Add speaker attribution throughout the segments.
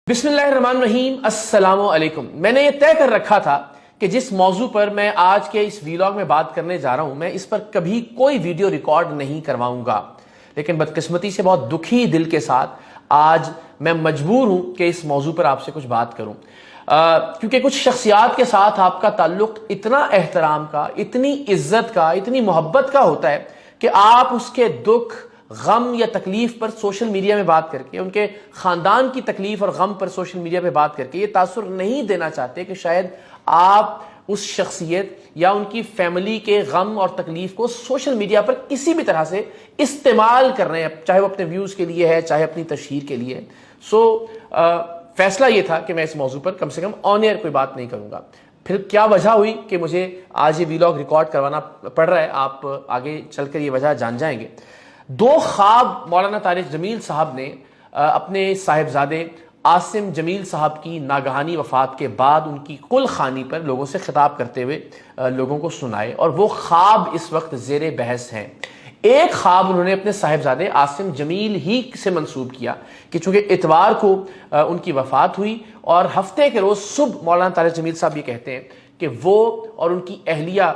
Speaker 1: बिस्मिल्लाहिर्रहमानिर्रहीम, अस्सलामु अलैकुम। मैंने ये तय कर रखा था कि जिस मौजू पर मैं आज के इस वीलॉग में बात करने जा रहा हूं, मैं इस पर कभी कोई वीडियो रिकॉर्ड नहीं करवाऊंगा। लेकिन बदकिस्मती से बहुत दुखी दिल के साथ आज मैं मजबूर हूं कि इस मौजू पर आपसे कुछ बात करूं, क्योंकि कुछ शख्सियात के साथ आपका ताल्लुक इतना एहतराम का, इतनी इज्जत का, इतनी मोहब्बत का होता है कि आप उसके दुख, गम या तकलीफ पर सोशल मीडिया में बात करके, उनके खानदान की तकलीफ और गम पर सोशल मीडिया पे बात करके ये तासुर नहीं देना चाहते कि शायद आप उस शख्सियत या उनकी फैमिली के गम और तकलीफ को सोशल मीडिया पर किसी भी तरह से इस्तेमाल कर रहे हैं, चाहे वो अपने व्यूज के लिए है, चाहे अपनी तशहीर के लिए। फैसला ये था कि मैं इस मौजू पर कम से कम ऑन एयर कोई बात नहीं करूंगा। फिर क्या वजह हुई कि मुझे आज ये वीलॉग रिकॉर्ड करवाना पड़ रहा है, आप आगे चलकर ये वजह जान जाएंगे। दो ख्वाब मौलाना तारिक जमील साहब ने अपने साहिबजादे आसिम जमील साहब की नागहानी वफात के बाद उनकी कुल खानी पर लोगों से खिताब करते हुए लोगं को सुनाए, और वो ख्वाब इस वक्त जेर बहस हैं। एक ख्वाब उन्होंने अपने साहिबजादे आसिम जमील ही से मंसूब किया कि चूंकि इतवार को उनकी वफात हुई और हफ्ते के रोज सुबह मौलाना तारिक जमील साहब ये कहते हैं कि वो और उनकी अहलिया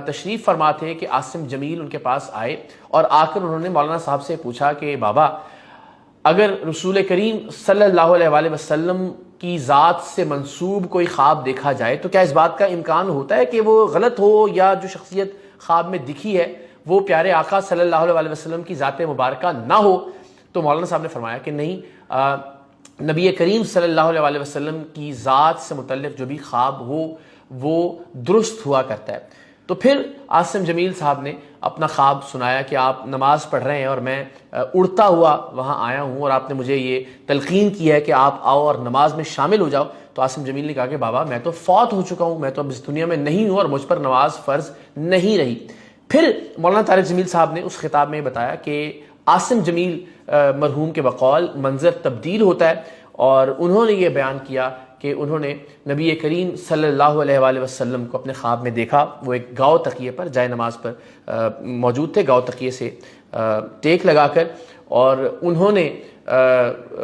Speaker 1: तशरीफ फरमा थे कि आसिम जमील उनके पास आए और आकर उन्होंने मौलाना साहब से पूछा कि बाबा, अगर रसूल करीम सल्लल्लाहु अलैहि वसल्लम की ज़ात से मंसूब कोई ख्वाब देखा जाए तो क्या इस बात का इम्कान होता है कि वो गलत हो, या जो शख्सियत ख्वाब में दिखी है वो प्यारे आका सल्लल्लाहु अलैहि वसल्लम की ज़ात मुबारका ना हो? तो मौलाना साहब ने फरमाया कि नहीं, नबी करीम सल्लल्लाहु अलैहि वसल्लम की ज़ात से मुतल्लिक़ जो भी ख्वाब हो वो दुरुस्त हुआ करता है। तो फिर आसिम जमील साहब ने अपना ख्वाब सुनाया कि आप नमाज पढ़ रहे हैं और मैं उड़ता हुआ वहां आया हूं और आपने मुझे ये तलकीन की है कि आप आओ और नमाज में शामिल हो जाओ। तो आसिम जमील ने कहा कि बाबा, मैं तो फौत हो चुका हूं, मैं तो अब इस दुनिया में नहीं हूं और मुझ पर नमाज फ़र्ज नहीं रही। फिर मौलाना तारिक जमील साहब ने उस खिताब में बताया कि आसिम जमील मरहूम के बकौल मंजर तब्दील होता है, और उन्होंने ये बयान किया कि उन्होंने नबी करीम सल्लल्लाहु अलैहि वसल्लम को अपने ख्वाब में देखा। वो एक गाव तकिए पर, जाए नमाज पर मौजूद थे, गाव तकिए से टेक लगाकर, और उन्होंने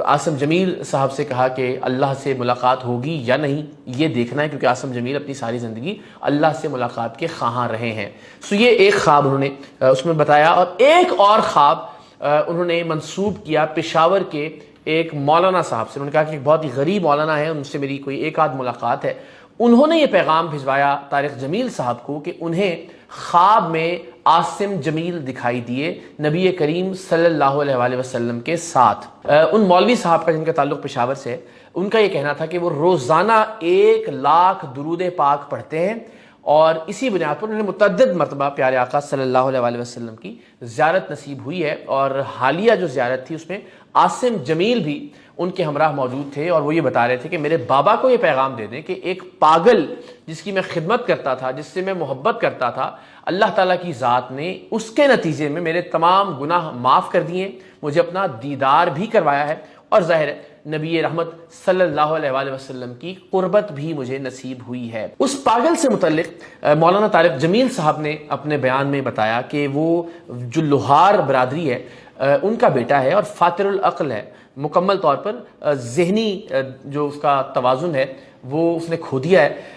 Speaker 1: आसिम जमील साहब से कहा कि अल्लाह से मुलाकात होगी या नहीं ये देखना है, क्योंकि आसिम जमील अपनी सारी ज़िंदगी अल्लाह से मुलाकात के ख्वाहां रहे हैं। सो ये एक ख्वाब उन्होंने उसमें बताया, और एक और ख्वाब उन्होंने मंसूब किया पेशावर के एक मौलाना साहब से। उन्होंने कहा कि एक बहुत ही गरीब मौलाना है, उनसे मेरी कोई एक आध मुलाकात है। उन्होंने ये पैगाम भिजवाया तारिक जमील साहब को कि उन्हें ख्वाब में आसिम जमील दिखाई दिए नबी करीम सल्लल्लाहु अलैहि वसल्लम के साथ। उन मौलवी साहब का जिनका ताल्लुक पेशावर से है, उनका ये कहना था कि वो रोजाना 1 लाख दुरूद पाक पढ़ते हैं, और इसी बुनियाद पर उन्हें मुतअद्दिद मरतबा प्यारे आका सल्लल्लाहु अलैहि वसल्लम की ज़ियारत नसीब हुई है। और हालिया जो ज़ियारत थी उसमें आसिम जमील भी उनके हमराह मौजूद थे, और वो ये बता रहे थे कि मेरे बाबा को ये पैगाम दे दें कि एक पागल जिसकी मैं खिदमत करता था, जिससे मैं मोहब्बत करता था, अल्लाह ताला की ज़ात ने उसके नतीजे में मेरे तमाम गुनाह माफ़ कर दिए, मुझे अपना दीदार भी करवाया है, और ज़ाहिर है नबी रहमत सल्लल्लाहु अलैहि वसल्लम की कुर्बत भी मुझे नसीब हुई है। उस पागल से मुतल्लिक मौलाना तारिक जमील साहब ने अपने बयान में बताया कि वो जो लोहार बरादरी है उनका बेटा है और फातिरुल अक्ल है, मुकम्मल तौर पर ज़हनी जो उसका तवाज़ुन है वो उसने खो दिया है।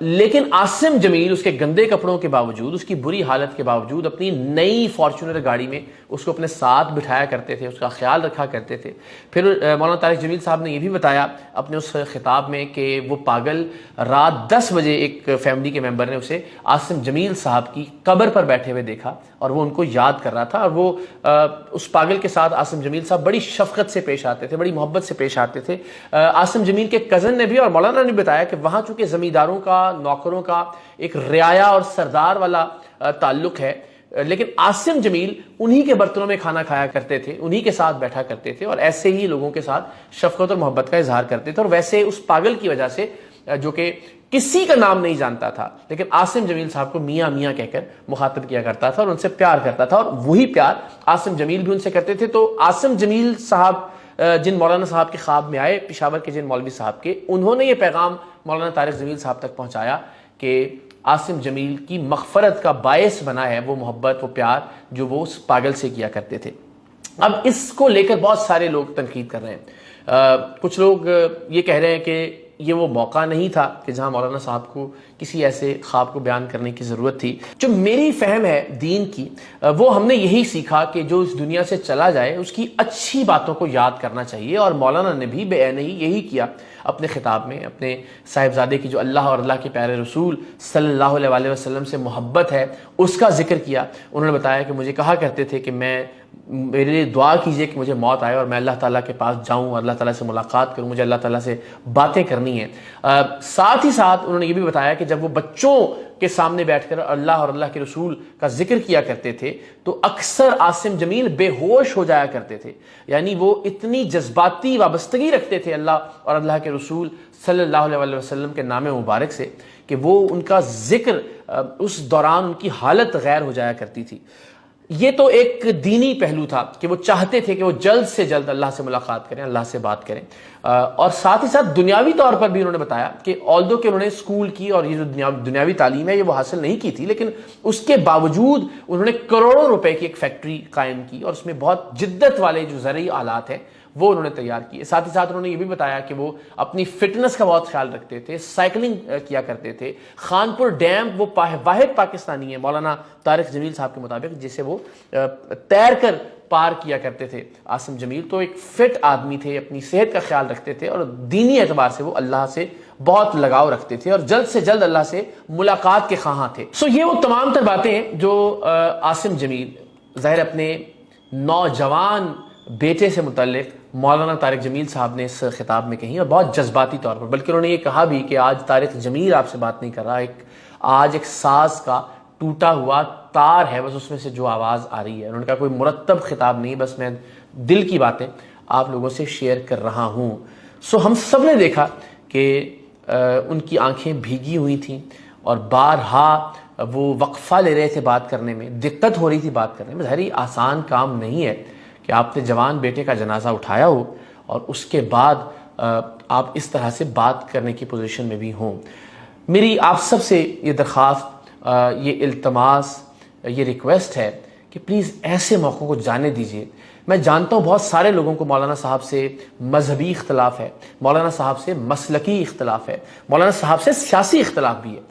Speaker 1: लेकिन आसिम जमील उसके गंदे कपड़ों के बावजूद, उसकी बुरी हालत के बावजूद अपनी नई फॉर्चूनर गाड़ी में उसको अपने साथ बिठाया करते थे, उसका ख्याल रखा करते थे। फिर मौलाना तारिक जमील साहब ने यह भी बताया अपने उस खिताब में कि वो पागल रात 10 बजे एक फैमिली के मेंबर ने उसे आसिम जमील साहब की कब्र पर बैठे हुए देखा और वो उनको याद कर रहा था, और वो उस पागल के साथ आसिम जमील साहब बड़ी शफकत से पेश आते थे, बड़ी मोहब्बत से पेश आते थे। आसिम जमील के कज़न ने भी और मौलाना ने बताया कि वहां चूंकि जमींदारों का, नौकरों का एक रियाया और सरदार वाला ताल्लुक है, लेकिन आसिम जमील उन्हीं के बर्तनों में खाना खाया करते थे, उन्हीं के साथ बैठा करते थे, और ऐसे ही लोगों के साथ शफकत और मोहब्बत का इजहार करते थे। और वैसे उस पागल की वजह से, जो कि किसी का नाम नहीं जानता था, लेकिन आसिम जमील साहब को मियाँ मियाँ कहकर मुखातब किया करता था और उनसे प्यार करता था, और वही प्यार आसिम जमील भी उनसे करते थे। तो आसिम जमील साहब जिन मौलाना साहब के ख्वाब में आए, पेशावर के जिन मौलवी साहब के, उन्होंने ये पैगाम मौलाना तारिक जमील साहब तक पहुंचाया कि आसिम जमील की मग़फ़रत का बायस बना है वो मोहब्बत, वो प्यार जो वो उस पागल से किया करते थे। अब इसको लेकर बहुत सारे लोग तनकीद कर रहे हैं। कुछ लोग ये कह रहे हैं कि ये वो मौका नहीं था कि जहां मौलाना साहब को किसी ऐसे ख्वाब को बयान करने की ज़रूरत थी। जो मेरी फहम है दीन की, वो हमने यही सीखा कि जो इस दुनिया से चला जाए उसकी अच्छी बातों को याद करना चाहिए, और मौलाना ने भी बेअन ही यही किया अपने खिताब में। अपने साहिबजादे की जो अल्लाह और अल्लाह के प्यारे रसूल सल्लल्लाहु अलैहि वसल्लम से मोहब्बत है उसका जिक्र किया। उन्होंने बताया कि मुझे कहा करते थे कि मेरे लिए दुआ कीजिए कि मुझे मौत आए और मैं अल्लाह ताला के पास जाऊं, अल्लाह ताला से मुलाकात करूं, मुझे अल्लाह ताला से बातें करनी है। साथ ही साथ उन्होंने ये भी बताया कि जब वो बच्चों के सामने बैठकर अल्लाह और अल्लाह के रसूल का जिक्र किया करते थे तो अक्सर आसिम जमील बेहोश हो जाया करते थे। यानी वो इतनी जज्बाती वाबस्तगी रखते थे अल्लाह और अल्लाह के रसूल सल्लल्लाहु अलैहि वसल्लम के नाम मुबारक से कि वो उनका जिक्र उस दौरान उनकी हालत गैर हो जाया करती थी। ये तो एक दीनी पहलू था कि वो चाहते थे कि वो जल्द से जल्द अल्लाह से मुलाकात करें, अल्लाह से बात करें। और साथ ही साथ दुनियावी तौर पर भी उन्होंने बताया कि ऑल्दो कि उन्होंने स्कूल की और ये जो दुनियावी तालीम है ये वो हासिल नहीं की थी, लेकिन उसके बावजूद उन्होंने करोड़ों रुपए की एक फैक्ट्री कायम की और उसमें बहुत जिद्दत वाले जो ज़रूरी आलात हैं वो उन्होंने तैयार किए। साथ ही साथ उन्होंने ये भी बताया कि वो अपनी फिटनेस का बहुत ख्याल रखते थे, साइकिलिंग किया करते थे। खानपुर डैम वो वाहिद पाकिस्तानी है मौलाना तारिक जमील साहब के मुताबिक जिसे वो तैर कर पार किया करते थे। आसिम जमील तो एक फिट आदमी थे, अपनी सेहत का ख्याल रखते थे और दीनी एतबार से वो अल्लाह से बहुत लगाव रखते थे और जल्द से जल्द अल्लाह से मुलाकात के ख्वाह थे। सो ये वो तमाम तर बातें हैं जो आसिम जमील ज़ाहिर अपने नौजवान बेटे से मुतल्लिक मौलाना तारिक जमील साहब ने इस खिताब में कही और बहुत जज्बाती तौर पर, बल्कि उन्होंने ये कहा भी कि आज तारिक जमील आपसे बात नहीं कर रहा, आज एक साज का टूटा हुआ तार है, बस उसमें से जो आवाज़ आ रही है। उन्होंने कहा कोई मुरत्तब खिताब नहीं, बस मैं दिल की बातें आप लोगों से शेयर कर रहा हूँ। सो हम सब ने देखा कि उनकी आंखें भीगी हुई थीं और बारहा वो वक्फा ले रहे थे बात करने में, दिक्कत हो रही थी बात करने में। ज़ाहिर आसान काम नहीं है कि आपने जवान बेटे का जनाजा उठाया हो और उसके बाद आप इस तरह से बात करने की पोजीशन में भी हों। मेरी आप सब से ये दरख्वास्त, ये इल्तमास, ये रिक्वेस्ट है कि प्लीज़ ऐसे मौक़ों को जाने दीजिए। मैं जानता हूँ बहुत सारे लोगों को मौलाना साहब से मजहबी इख्तलाफ है, मौलाना साहब से मसलकी इख्तलाफ है, मौलाना साहब से सियासी इख्तलाफ भी है,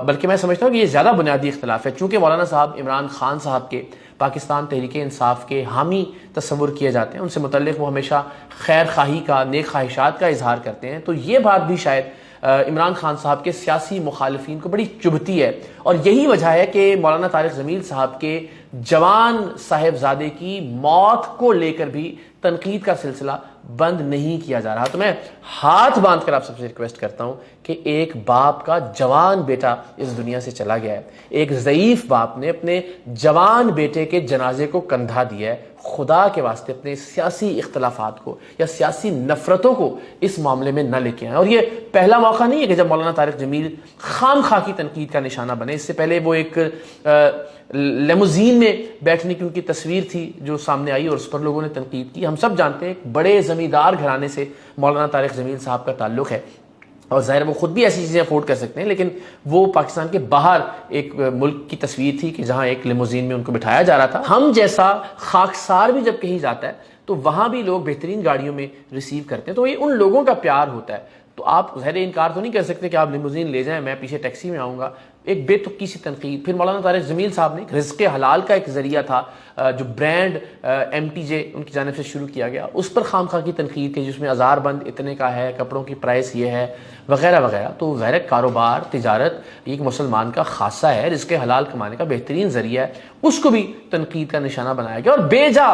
Speaker 1: बल्कि मैं समझता हूँ कि ये ज़्यादा बुनियादी इख्तलाफ है। चूँकि मौलाना साहब इमरान खान साहब के पाकिस्तान तहरीक इंसाफ के हामी तस्वुर किए जाते हैं, उनसे मुतल्लिक़ वो हमेशा खैर खाही का, नेक ख्वाहिशात का इजहार करते हैं, तो ये बात भी शायद इमरान खान साहब के सियासी मुखालिफिन को बड़ी चुभती है। और यही वजह है कि मौलाना तारिक जमील साहब के जवान साहिबजादे की मौत को लेकर भी तनकीद का सिलसिला बंद नहीं किया जा रहा। तो मैं हाथ बांध कर आप सबसे रिक्वेस्ट करता हूं कि एक बाप का जवान बेटा इस दुनिया से चला गया है, एक ज़ईफ बाप ने अपने जवान बेटे के जनाजे को कंधा दिया है। खुदा के वास्ते अपने सियासी इख्तलाफात को या सियासी नफरतों को इस मामले में न लेके आए। और ये पहला मौका नहीं है कि जब मौलाना तारिक जमील खाम खा की तनकीद का निशाना बने। इससे पहले वो एक लेमुजीन में बैठने की उनकी तस्वीर थी जो सामने आई और उस पर लोगों ने तनकीद की। हम सब जानते हैं एक बड़े जमींदार घराने से मौलाना तारिक जमील साहब का ताल्लुक है और ज़ाहिर वो खुद भी ऐसी चीज़ें अफोर्ड कर सकते हैं, लेकिन वो पाकिस्तान के बाहर एक मुल्क की तस्वीर थी कि जहाँ एक लिमोजीन में उनको बिठाया जा रहा था। हम जैसा खाकसार भी जब कहीं जाता है तो वहाँ भी लोग बेहतरीन गाड़ियों में रिसीव करते हैं, तो ये उन लोगों का प्यार होता है। तो आप ज़ाहिर इनकार तो नहीं कर सकते कि आप लिमोजीन ले जाएं, मैं पीछे टैक्सी में आऊँगा। एक बेतुकी सी तनकीद। फिर मौलाना तारिक जमील साहब ने रिज़्क़े हलाल का एक ज़रिया था जो ब्रांड MTJ उनकी जानिब से शुरू किया गया, उस पर खामखा की तनकीद की जिसमें अज़ारबंद इतने का है, कपड़ों की प्राइस ये है वगैरह वगैरह। तो ज़ाहिर कारोबार तिजारत एक मुसलमान का खासा है, रिज़्क़े हलाल कमाने का बेहतरीन ज़रिया है, उसको भी तनकीद का निशाना बनाया गया और बेजा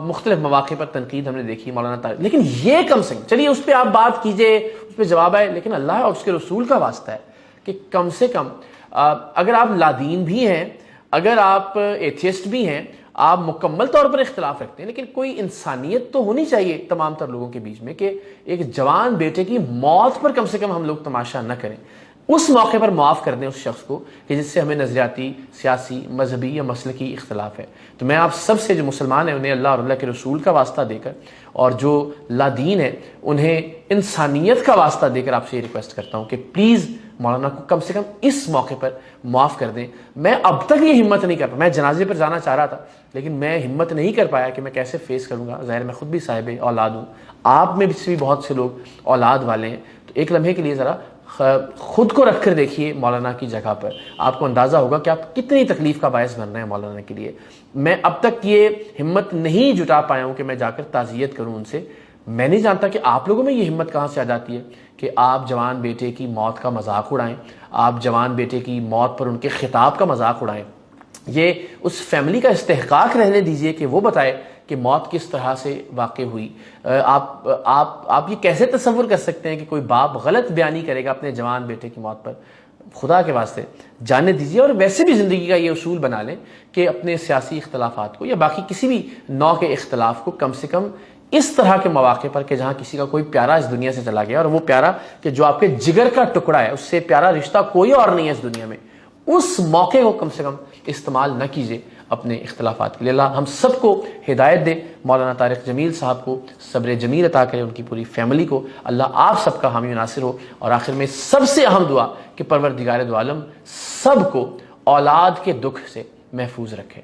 Speaker 1: मुख्तलिफ मौक़े पर तनकीद हमने देखी मौलाना तारिक। लेकिन ये कम से कम चलिए उस पर आप बात कीजिए, उस पर जवाब आए, लेकिन अल्लाह और उसके रसूल का वास्ता है कि कम से कम अगर आप लादीन भी हैं, अगर आप एथियस्ट भी हैं, आप मुकम्मल तौर पर इख्तलाफ रखते हैं, लेकिन कोई इंसानियत तो होनी चाहिए तमाम तर लोगों के बीच में कि एक जवान बेटे की मौत पर कम से कम हम लोग तमाशा न करें। उस मौके पर माफ़ कर दें उस शख्स को कि जिससे हमें नज़रियाती, सियासी, मजहबी या मसलकी इख्तलाफ है। तो मैं आप सब से जो मुसलमान हैं उन्हें अल्लाह और अल्लाह के रसूल का वास्ता देकर और जो लादीन है उन्हें इंसानियत का वास्ता देकर आपसे ये रिक्वेस्ट करता हूँ कि प्लीज़ मौलाना को कम से कम इस मौके पर माफ़ कर दें। मैं अब तक ये हिम्मत नहीं कर पाया, मैं जनाजे पर जाना चाह रहा था लेकिन मैं हिम्मत नहीं कर पाया कि मैं कैसे फेस करूँगा। ज़ाहिर मैं खुद भी साहिब औलाद हूँ, आप में भी बहुत से लोग औलाद वाले हैं, तो एक लम्हे के लिए ज़रा खुद को रख कर देखिए मौलाना की जगह पर, आपको अंदाज़ा होगा कि आप कितनी तकलीफ़ का बायस बन रहे हैं मौलाना के लिए। मैं अब तक ये हिम्मत नहीं जुटा पाया हूँ कि मैं जाकर ताज़ियत करूँ उनसे। मैं नहीं जानता कि आप लोगों में ये हिम्मत कहाँ से आ जाती है कि आप जवान बेटे की मौत का मजाक उड़ाएं, आप जवान बेटे की मौत पर उनके खिताब का मजाक उड़ाएं। ये उस फैमिली का इस्तेहकाक रहने दीजिए कि वो बताए कि मौत किस तरह से वाक़ हुई। आप ये कैसे तसव्वुर कर सकते हैं कि कोई बाप गलत बयानी करेगा अपने जवान बेटे की मौत पर? खुदा के वास्ते जाने दीजिए। और वैसे भी ज़िंदगी का ये उसूल बना लें कि अपने सियासी इख्तलाफात को या बाकी किसी भी नौ के इख्तलाफ को कम से कम इस तरह के मौके पर कि जहाँ किसी का कोई प्यारा इस दुनिया से चला गया, और वो प्यारा कि जो आपके जिगर का टुकड़ा है, उससे प्यारा रिश्ता कोई और नहीं है इस दुनिया में, उस मौके को कम से कम इस्तेमाल न कीजिए अपने इख्तलाफात के लिए। अल्लाह हम सबको हिदायत दे, मौलाना तारिक जमील साहब को सब्र जमील अता करे, उनकी पूरी फैमिली को अल्लाह आप सबका हामी नासिर हो। और आखिर में सबसे अहम दुआ कि परवरदिगार दो आलम सबको औलाद के दुख से महफूज रखे।